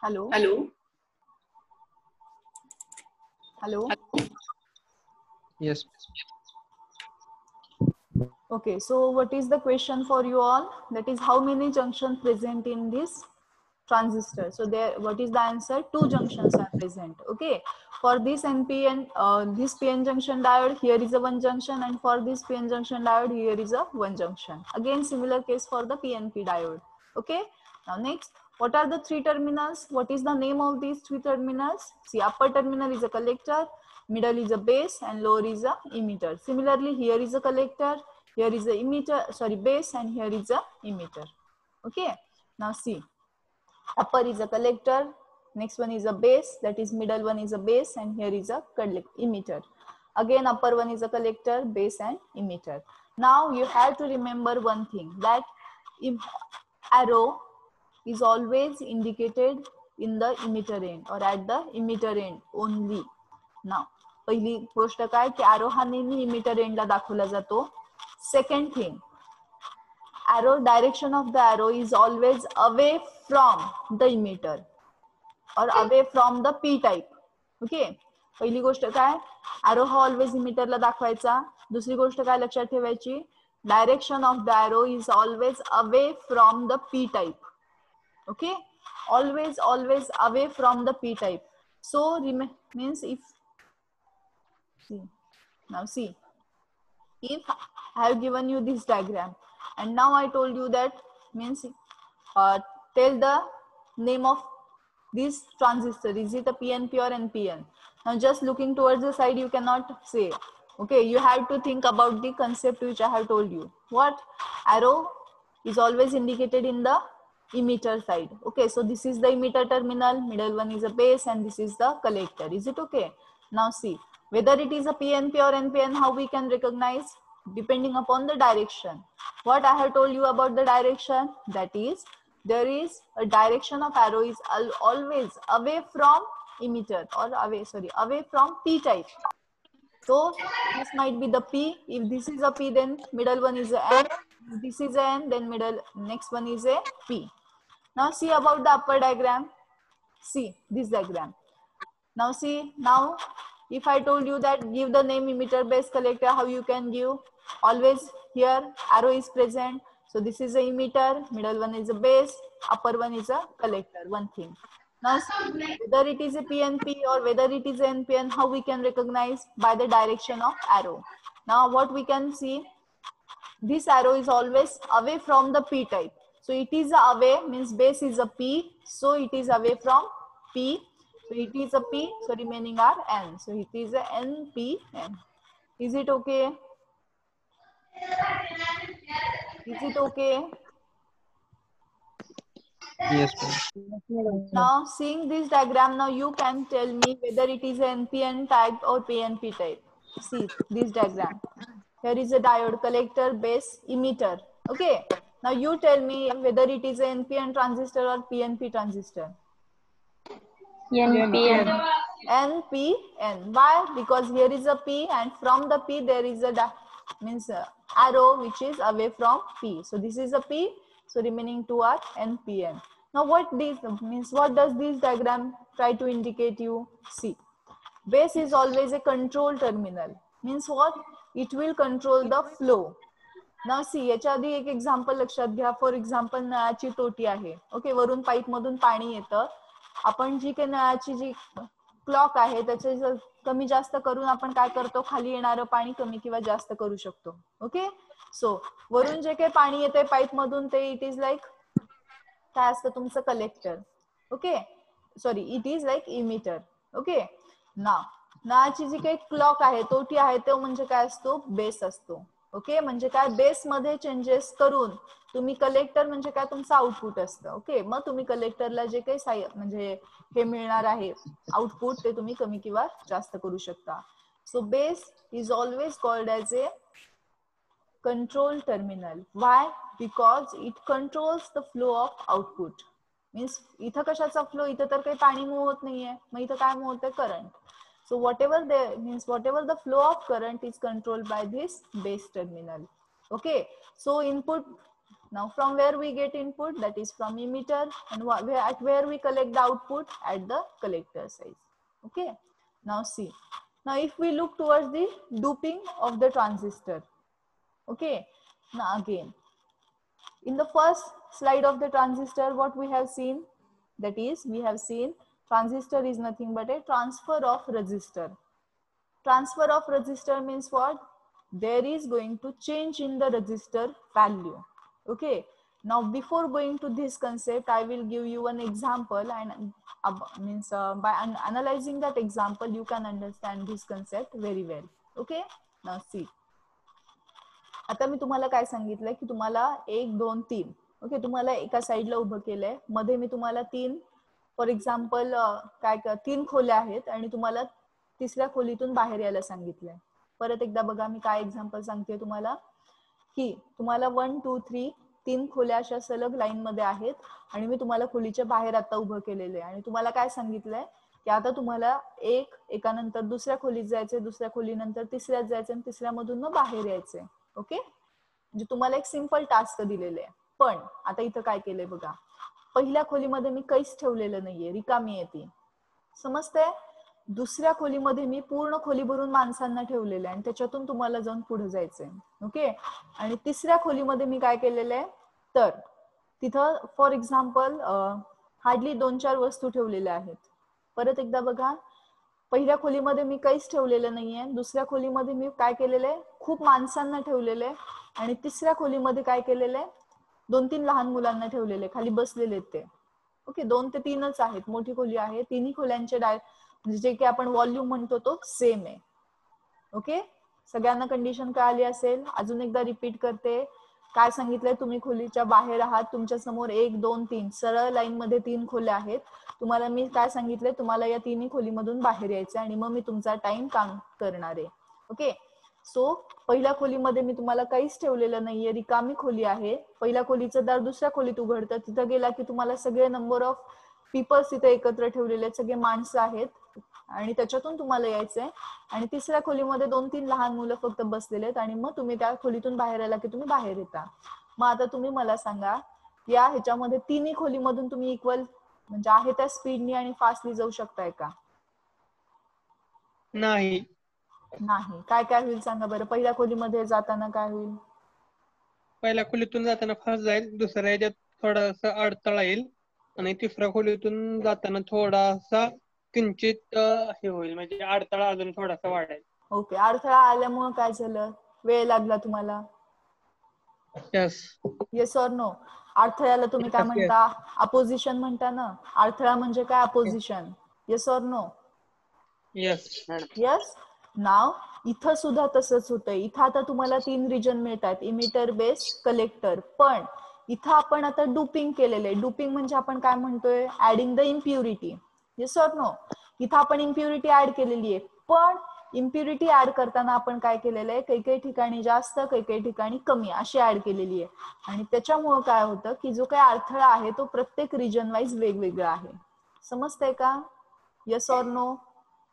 Hello. Hello. Hello. Yes. Okay, so what is the question for you all? That is, how many junctions present in this transistor? So there, what is the answer? 2 junctions are present. Okay, for this NPN, this PN junction diode, here is a 1 junction, and for this PN junction diode, here is a 1 junction. Again, similar case for the PNP diode. Okay, now next, what are the 3 terminals? What is the name of these 3 terminals? See, upper terminal is a collector, middle is a base, and lower is a emitter. Similarly, here is a collector, here is a emitter, sorry, base, and here is a emitter. Okay, now see, upper is a collector, next one is a base, that is middle one is a base, and here is a emitter. Again, upper one is a collector, base, and emitter. Now you have to remember one thing, that arrow is always indicated in the emitter end or at the emitter end only. Now, पहिली गोष्ट काय की arrow हा नेहमी emitter end ला दाखवला जातो. Second thing, arrow, direction of the arrow is always away from the emitter or away from the p type. Okay, पहिली गोष्ट काय, arrow हा always emitter ला दाखवायचा. दुसरी गोष्ट काय लक्षात ठेवायची, direction of the arrow is always away from the p type. Okay, always away from the p type. So means if, now see, if I have given you this diagram and now I told you that, means tell the name of this transistor, is it a PNP or NPN? Now just looking towards the side you cannot say. Okay, you have to think about the concept which I have told you. What? Arrow is always indicated in the emitter side. Okay, so this is the emitter terminal, middle one is a base, and this is the collector. Is it okay? Now see, whether it is a PNP or NPN, how we can recognize? Depending upon the direction. What I have told you about the direction, that is, there is a direction of arrow is always away from emitter or away from p type. So this might be the p. If this is a p, then middle one is a n. If this is a n, then middle next one is a p. Now see about the upper diagram. See this diagram. Now see, now if I told you that give the name emitter, base, collector, how you can give? Always here arrow is present. So this is a emitter, middle one is a base, upper one is a collector, one thing. Now see, whether it is a PNP or whether it is an NPN, how we can recognize? By the direction of arrow. Now what we can see, this arrow is always away from the p type. So it is away, means base is a p, so it is away from p. So it is a p, so remaining are n. So it is a NPN. Is it okay? Is it okay? Yes. Now seeing this diagram, now you can tell me whether it is an NPN type or PNP type. See this diagram. Here is a diode, collector, base, emitter. Okay. Now you tell me whether it is an NPN transistor or PNP transistor. NPN. NPN. Why? Because here is a P and from the P there is a arrow which is away from P. So this is a P. So remaining two are NPN. Now what this means? What does this diagram try to indicate you? See, base is always a control terminal. Means what? It will control the flow. Now see, याच्या आधी एक example लक्षात घ्या. For example नळाची टोटी आहे. Okay, वरून pipe मधून पाणी येतं. आपण जी काही नळाची जी क्लॉक आहे त्याचे कमी जास्त करून आपण काय करतो, खाली येणारं पाणी कमी किंवा जास्त करू शकतो. ओके, सो वरून जे काही पाणी येते पाईप मधून ते इट इज लाईक काय असतं तुमचं collector. Okay, sorry, it is like emitter. Okay, ना नळाची जी काही क्लॉक आहे टोटी आहे तो म्हणजे काय असतो, बेस असतो. ओके, म्हणजे काय, बेस मध्ये चेंजेस करून तुम्ही कलेक्टर म्हणजे काय तुमचं आउटपुट असतं. ओके, मग तुम्ही कलेक्टरला जे काही म्हणजे हे मिळणार आहे आउटपुट ते तुम्ही कमी किंवा जास्त करू शकता. So base is always called as A control terminal. Why? Because it controls the flow of output. Means इथं कशाचा फ्लो, इथं तर काही पाणी मूव्ह होत नाहीये, मग इथं काय मूव्ह होतंय, current. So whatever the flow of current is controlled by this base terminal. Okay, so input Now from where we get input, that is from emitter, and at where we collect the output, at the collector side. Okay. Now see. Now if we look towards the doping of the transistor. Okay. Now again, in the first slide of the transistor, what we have seen, that is we have seen transistor is nothing but a transfer of resistor. Transfer of resistor means what? There is going to change in the resistor value. Okay. Now before going to this concept, I will give you an example, and by analyzing that example you can understand this concept very well. Okay. Now see, आता मी तुम्हाला काय सांगितलंय की तुम्हाला 1 2 3 okay, तुम्हाला एका साइडला उभं केलंय, मध्ये मी तुम्हाला 3 फॉर एक्झाम्पल काय 3 खोल्या आहेत आणि तुम्हाला तिसऱ्या खोलीतून बाहेर यायला सांगितलंय. परत एकदा बघा मी काय एक्झाम्पल सांगते तुम्हाला, की तुम्हाला 1 2 3 3 खोल्या अशा सलग लाईन मध्ये आहेत आणि मी तुम्हाला खोलीच्या बाहेर आता उभं केलेलं आहे आणि तुम्हाला काय सांगितलंय की आता तुम्हाला एकानंतर दुसऱ्या खोलीत जायचंय, दुसऱ्या खोलीनंतर तिसऱ्यात जायचं आणि तिसऱ्यामधून मग बाहेर यायचंय. ओके, म्हणजे तुम्हाला एक सिंपल टास्क दिलेले आहे. पण आता इथं काय केलंय बघा, पहिल्या खोलीमध्ये मी काहीच ठेवलेलं नाहीये, रिकामी आहे ती, समजतंय. दुसऱ्या खोलीमध्ये मी पूर्ण खोली भरून माणसांना ठेवलेलं आहे आणि त्याच्यातून तुम्हाला जाऊन पुढे जायचंय. ओके, आणि तिसऱ्या खोलीमध्ये मी काय केलेलं आहे, तर तिथं फॉर एक्झाम्पल हार्डली 2-4 वस्तू ठेवलेल्या आहेत. परत एकदा बघा, पहिल्या खोलीमध्ये मी काहीच ठेवलेलं नाहीये, दुसऱ्या खोलीमध्ये मी काय केलेलं आहे, खूप माणसांना ठेवलेलं आहे आणि तिसऱ्या खोलीमध्ये काय केलेलं आहे, 2-3 लहान मुलांना ठेवलेले, खाली बसलेले ते. ओके, 2 ते 3च आहेत, मोठी खोली आहे. तिन्ही खोल्यांचे म्हणजे जे की आपण व्हॉल्यूम म्हणतो तो सेम आहे. ओके, सगळ्यांना कंडिशन कळाली असेल. अजून एकदा रिपीट करते, काय सांगितलंय, तुम्ही खोलीच्या बाहेर आहात, तुमच्या समोर 1 2 3 सरळ लाईन मध्ये 3 खोल्या आहेत. तुम्हाला मी काय सांगितलंय, तुम्हाला या तिन्ही खोलीमधून बाहेर यायचं आणि मग मी तुमचा टाइम काम करणार आहे. ओके, सो पहिल्या खोलीमध्ये मी तुम्हाला काहीच ठेवलेलं नाहीये, रिकामी खोली आहे. पहिल्या खोलीचं दार दुसऱ्या खोलीत उघडतं, तिथं गेला की तुम्हाला सगळे नंबर ऑफ पीपल्स तिथे एकत्र ठेवलेले आहेत, सगळे माणसं आहेत आणि त्याच्यातून तुम्हाला यायचंय. आणि तिसऱ्या खोलीमध्ये 2-3 लहान मुलं फक्त बसलेले आहेत आणि मग तुम्ही त्या खोलीतून बाहेर आला की तुम्ही बाहेर येता. मग आता तुम्ही मला सांगा, या ह्याच्यामध्ये तिन्ही खोलीमधून तुम्ही इक्वल म्हणजे आहे त्या स्पीडनी आणि फास्टली जाऊ शकताय का? नाही. नाही. काय काय होईल सांगा बरं, पहिल्या खोलीमध्ये जाताना काय होईल? पहिल्या खोलीतून जाताना फास्ट जाईल, दुसऱ्या ह्याच्यात थोडासा अडथळा येईल आणि तिसऱ्या खोलीतून जाताना थोडासा किंचित हे होईल, म्हणजे अडथळा अजून थोडासा वाढेल. ओके, अडथळा आल्यामुळे काय झालं, वेळ लागला तुम्हाला? यस. Yes or no? अडथळ्याला तुम्ही काय म्हणता? अपोजिशन म्हणता ना. अडथळा म्हणजे काय? Opposition. Yes or no? Yes. Yes. नाव इथं सुद्धा तसंच होतंय. इथं आता तुम्हाला 3 रिजन मिळतात, इमिटर, बेस, कलेक्टर. पण इथं आपण आता डुपिंग केलेलं आहे. डुपिंग म्हणजे आपण काय म्हणतोय, adding the impurity. Yes or no? इथं आपण इम्प्युरिटी ऍड केलेली आहे, पण इम्प्युरिटी ऍड करताना आपण काय केलेलं आहे, काही काही ठिकाणी जास्त, काही काही ठिकाणी कमी अशी ऍड केलेली आहे. आणि त्याच्यामुळे काय होतं की जो काही अडथळा आहे तो प्रत्येक रिजन वाईज वेगवेगळा आहे. समजतंय का? Yes or no?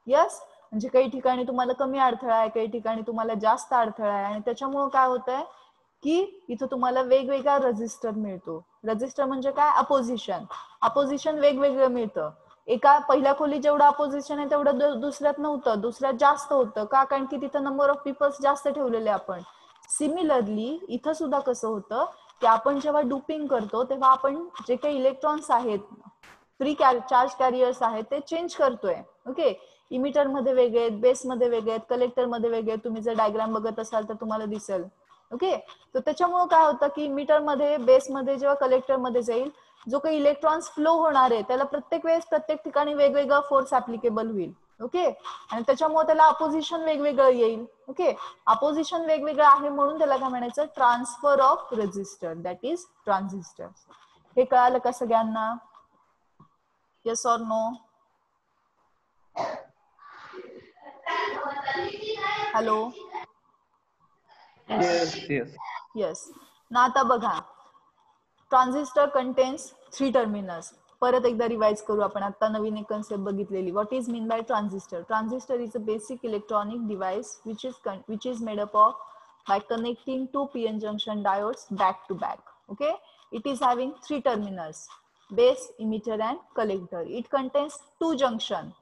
यस. म्हणजे काही ठिकाणी तुम्हाला कमी अडथळा आहे, काही ठिकाणी तुम्हाला जास्त अडथळा आहे आणि त्याच्यामुळे काय होतंय की इथं तुम्हाला वेगवेगळा रजिस्टर मिळतो. रजिस्टर म्हणजे काय? अपोजिशन. अपोजिशन वेगवेगळं मिळतं. एका पहिल्या खोलीत जेवढं अपोजिशन आहे तेवढं दुसऱ्यात नव्हतं, दुसऱ्यात जास्त होतं. का? कारण की तिथं नंबर ऑफ पीपल्स जास्त ठेवलेले आपण. सिमिलरली इथं सुद्धा कसं होतं की आपण जेव्हा डुपिंग करतो तेव्हा आपण जे काही इलेक्ट्रॉन्स आहेत, फ्री चार्ज कॅरियर्स आहेत, ते चेंज करतोय. ओके, इमिटर मध्ये वेगळे आहेत, बेस मध्ये वेगळे आहेत, कलेक्टर मध्ये वेगळे आहेत. तुम्ही जर डायग्राम बघत असाल तर तुम्हाला दिसेल. ओके, तर त्याच्यामुळे काय होतं की इमिटर मध्ये, बेस मध्ये जेव्हा कलेक्टर मध्ये जाईल, जो काही इलेक्ट्रॉन्स फ्लो होणार आहे त्याला प्रत्येक वेळेस प्रत्येक ठिकाणी वेगवेगळा फोर्स ऍप्लिकेबल होईल. ओके, आणि त्याच्यामुळे त्याला अपोजिशन वेगवेगळं येईल. ओके, अपोजिशन वेगवेगळं आहे म्हणून त्याला काय म्हणायचं, transfer of resistor, that is transistor. हे कळालं का सगळ्यांना? Yes or no? Hello? Yes. ना आता बघा, ट्रान्झिस्टर कंटेन्स 3 टर्मिनल्स. परत एकदा रिवाइज करू आपण, आता नवीन एक कन्सेप्ट बघितलेली. What is mean bye transistor? Transistor is a basic electronic device which is made up of by connecting 2 p-n junction diodes back to back. Okay, it is having 3 terminals, base, emitter and collector. It contains two junction,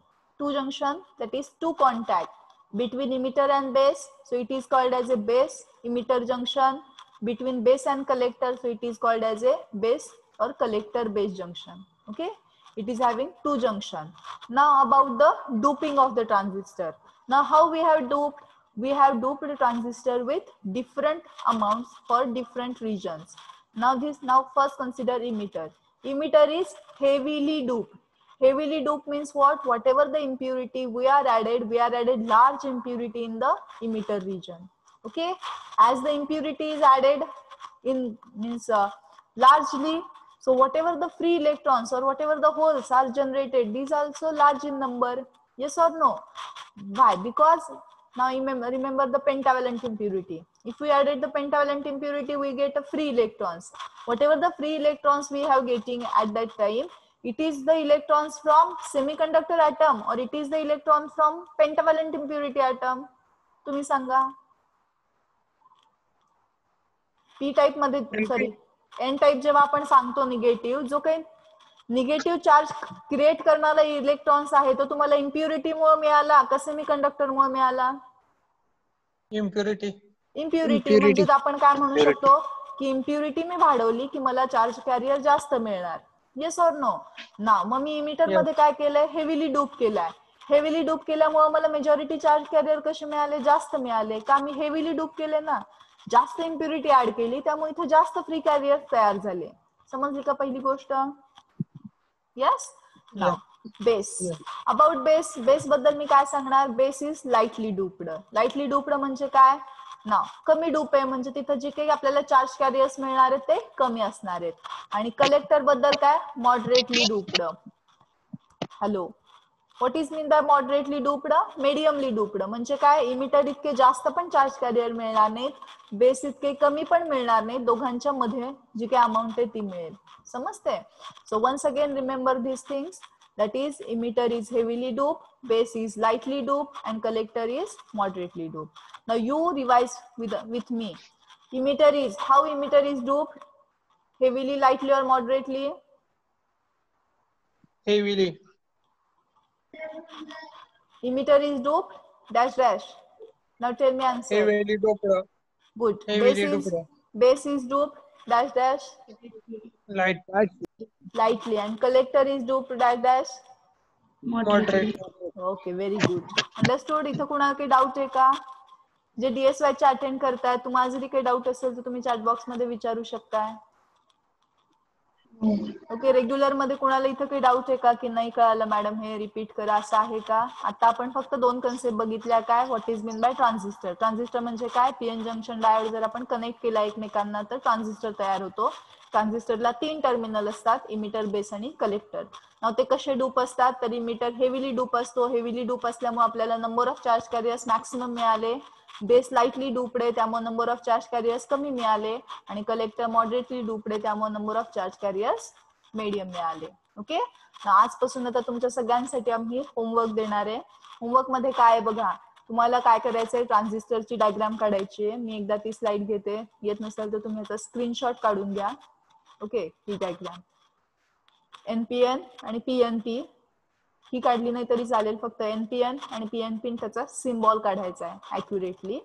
that is two contact between emitter and base, so it is called as a base emitter junction. Between base and collector, so it is called as a base or collector base junction. Okay, it is having two junction. Now about the doping of the transistor. Now how we have doped? We have doped the transistor with different amounts for different regions. Now first consider emitter. Emitter is heavily doped. Heavily doped means what? Whatever the impurity we are added large impurity in the emitter region. Okay, as the impurity is added in means largely, so whatever the free electrons or whatever the holes are generated, these are also large in number. Yes or no? Why? Because now remember the pentavalent impurity. If we added the pentavalent impurity, we get a free electrons. Whatever the free electrons we have getting at that time, it is the electrons from semiconductor atom or it is the electron from pentavalent impurity atom. तुम्ही सांगा. P type मध्ये sorry N type जेव्हा आपण सांगतो negative, जो काही negative charge create करणारा electrons आहे तो तुम्हाला इम्प्युरिटी मुळे मिळाला का सेमीकंडक्टर मुळे मिळाला? इम्प्युरिटी. इम्प्युरिटी म्हणजे आपण काय म्हणू शकतो की इम्प्युरिटी मी वाढवली की मला चार्ज कॅरियर जास्त मिळणार. Yes or no? ना मग मी इमिटर मध्ये काय केलंय? हेवीली डूप केलाय. हेवीली डूप केल्यामुळे मला मेजॉरिटी चार्ज कॅरियर कसे मिळाले? जास्त मिळाले. का? मी हेवीली डूप केले ना, जास्त इम्प्युरिटी ऍड केली, त्यामुळे इथे जास्त फ्री कॅरियर तयार झाले. समजली का पहिली गोष्ट? Yes. Now base. About base. Base बद्दल मी काय सांगणार? Base is lightly duped. Lightly duped म्हणजे काय? ना कमी डूप आहे म्हणजे तिथं जे काही आपल्याला चार्ज कॅरियर्स मिळणार आहेत ते कमी असणार आहेत. आणि कलेक्टर बद्दल काय? Moderately duped. Hello, what is mean by moderately duped? Mediumly duped म्हणजे काय? इमिटर इतके जास्त पण चार्ज कॅरियर मिळणार नाहीत, बेस इतके कमी पण मिळणार नाहीत, दोघांच्या मध्ये जी काही अमाऊंट आहे ती मिळेल. समजते? So once again remember these things, that is emitter is heavily doped, base is lightly doped and collector is moderately doped. Now you revise with me. Emitter is, how emitter is doped? Heavily, lightly or moderately? Heavily. Emitter is doped dash dash. Now tell me answer. Heavily doped. Good. Heavily doped. Base is doped dash dash. Lightly. And collector is doped dash dash. Moderately. Okay, very good. Understood? इथं कुणाला काही doubt आहे का? जे DSY चे attend करताय, तुम्हाला जरी काही डाऊट असेल तर तुम्ही चॅट बॉक्स मध्ये विचारू शकताय. ओके, रेग्युलर मध्ये कुणाला इथं काही डाऊट आहे का की नाही कळालं मॅडम हे रिपीट करा असं आहे का? आता आपण फक्त दोन कन्सेप्ट बघितल्या. काय? What is mean bye transistor. Transistor म्हणजे काय? पीएन जंक्शन डायोड जर आपण कनेक्ट केला एकमेकांना तर ट्रान्झिस्टर तयार होतो. ट्रान्झिस्टरला 3 टर्मिनल असतात, इमिटर, बेस आणि कलेक्टर. नाव ते कसे डूप असतात? तर इमिटर हेवीली डूप असतो. हेवीली डूप असल्यामुळे आपल्याला number of charge carriers maximum मिळाले. बेस लाईटली डूप्ड आहे त्यामुळे नंबर ऑफ चार्ज कॅरियर्स कमी मिळाले. आणि कलेक्टर मॉडरेटली डूप्ड आहे त्यामुळे number of charge carriers medium मिळाले. ओके, आजपासून आता तुमच्या सगळ्यांसाठी आम्ही होमवर्क देणार आहे. होमवर्क मध्ये काय आहे बघा, तुम्हाला काय करायचंय? ट्रान्झिस्टरची डायग्राम काढायची आहे. मी एकदा ती स्लाइड घेते, येत नसेल तर तुम्ही याचा स्क्रीनशॉट काढून घ्या. ओके, ही डायग्राम एनपीएन आणि पीएनपी ही काढली नाही तरी चालेल, फक्त एनपीएन आणि पीएनपी त्याचा सिम्बॉल काढायचा आहे ऍक्युरेटली.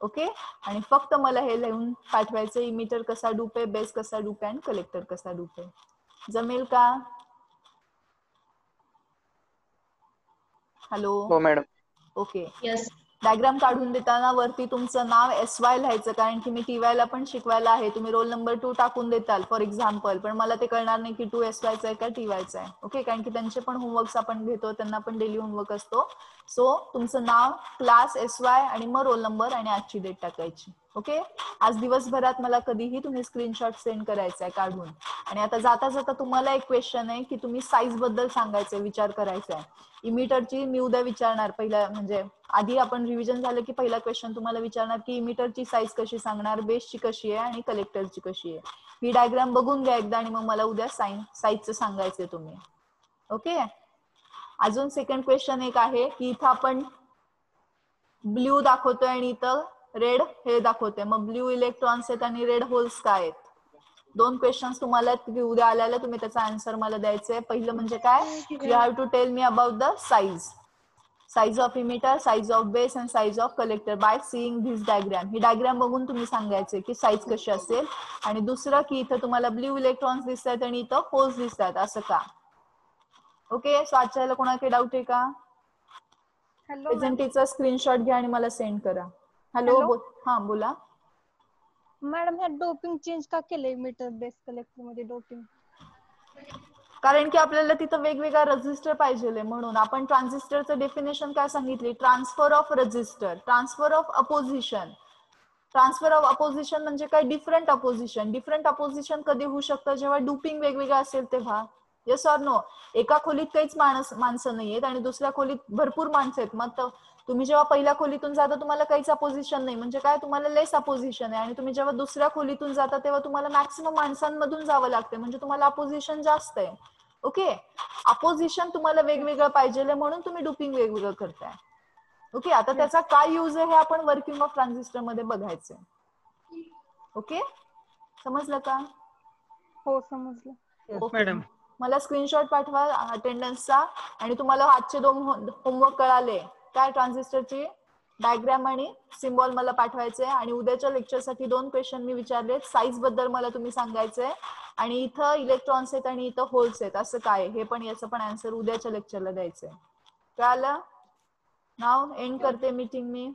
ओके, आणि फक्त मला हे लिहून पाठवायचं इमिटर कसा डूप आहे, बेस कसा डूप आहे आणि कलेक्टर कसा डूप आहे. जमेल का? हॅलो. हो मॅडम. ओके, डायग्राम काढून देताना वरती तुमचं नाव SY लिहायचं, कारण की मी TY ला पण शिकवायला आहे. तुम्ही रोल नंबर 2 टाकून देताल फॉर एक्झाम्पल, पण मला ते कळणार नाही की 2 SY चा आहे का TY चा आहे. ओके, कारण की त्यांचे पण होमवर्क्स आपण घेतो, त्यांना पण डेली होमवर्क असतो. सो तुमचं नाव, क्लास, SY आणि मग रोल नंबर आणि आजची डेट टाकायची. ओके, आज दिवसभरात मला कधीही तुम्ही स्क्रीनशॉट सेंड करायचा आहे काढून. आणि आता जाता जाता तुम्हाला एक क्वेश्चन आहे की तुम्ही साईज बद्दल सांगायचं, विचार करायचा आहे. इमिटरची मी उद्या विचारणार, पहिला म्हणजे आधी आपण रिव्हिजन झालं की पहिला क्वेश्चन तुम्हाला विचारणार की इमिटरची साईज कशी सांगणार, बेसची कशी आहे आणि कलेक्टरची कशी आहे. ही डायग्राम बघून घ्या एकदा आणि मग मला उद्या साईजचं सांगायचंय तुम्ही. ओके, अजून सेकंड क्वेश्चन एक आहे की इथं आपण ब्ल्यू दाखवतोय आणि इथं रेड हे दाखवतोय, मग ब्ल्यू इलेक्ट्रॉन्स आहेत आणि रेड होल्स काय आहेत? 2 क्वेश्चन्स तुम्हाला की उद्या आल्याला तुम्ही त्याचा आन्सर मला द्यायचंय. पहिलं म्हणजे काय, you have to tell me about the size of emitter, size of base and size of collector by seeing this diagram. ही डायग्राम बघून तुम्ही सांगायचे की साईज कशी असेल. आणि दुसरं की इथं तुम्हाला ब्ल्यू इलेक्ट्रॉन्स दिसत आहेत आणि इथं होल्स दिसत आहेत, असं का. ओके, सो आजच्या वेळेला कोणाकडे डाऊट आहे का. प्रेझेंटीचा स्क्रीनशॉट घ्या आणि मला सेंड करा. हॅलो, हा बोला मॅडम. ह्या डोपिंग चेंज का केलंय मीटर बेस कलेक्टर मध्ये डोपिंग. कारण की आपल्याला तिथं वेगवेगळा रजिस्टर पाहिजे, म्हणून आपण ट्रान्झिस्टरचं डेफिनेशन काय सांगितली, transfer of register, transfer of opposition. Transfer of opposition म्हणजे काय, डिफरंट अपोजिशन. डिफरंट अपोजिशन कधी होऊ शकतं, जेव्हा डुपिंग वेगवेगळं असेल तेव्हा. Yes or no. एका खोलीत काहीच माणसं नाहीयेत आणि दुसऱ्या खोलीत भरपूर माणसं आहेत, मग तुम्ही जेव्हा पहिल्या खोलीतून जाता तुम्हाला काहीच अपोजिशन नाही, म्हणजे काय, तुम्हाला लेस अपोजिशन आहे. आणि तुम्ही जेव्हा दुसऱ्या खोलीतून जाता तेव्हा तुम्हाला मॅक्सिमम माणसांमधून जावं लागते, म्हणजे तुम्हाला अपोजिशन जास्त आहे. ओके, अपोजिशन तुम्हाला वेगवेगळं पाहिजे म्हणून तुम्ही डुपिंग वेगवेगळं करताय. ओके, आता त्याचा काय यूज आहे हे आपण वर्किंग ऑफ ट्रान्झिस्टर मध्ये बघायचंय. ओके, समजलं का. हो समजलं. Okay, madam. मला स्क्रीनशॉट पाठवा अटेंडन्सचा. आणि तुम्हाला आजचे 2 होमवर्क कळाले काय, ट्रान्झिस्टरची डायग्राम आणि सिम्बॉल मला पाठवायचे. आणि उद्याच्या लेक्चरसाठी 2 क्वेश्चन मी विचारले, साईज बद्दल मला तुम्ही सांगायचंय. आणि इथं इलेक्ट्रॉन्स आहेत आणि इथं होल्स आहेत, असं काय हे पण, याचं पण आन्सर उद्याच्या लेक्चरला द्यायचंय. कळालं. नाव एंड करते मीटिंग मी.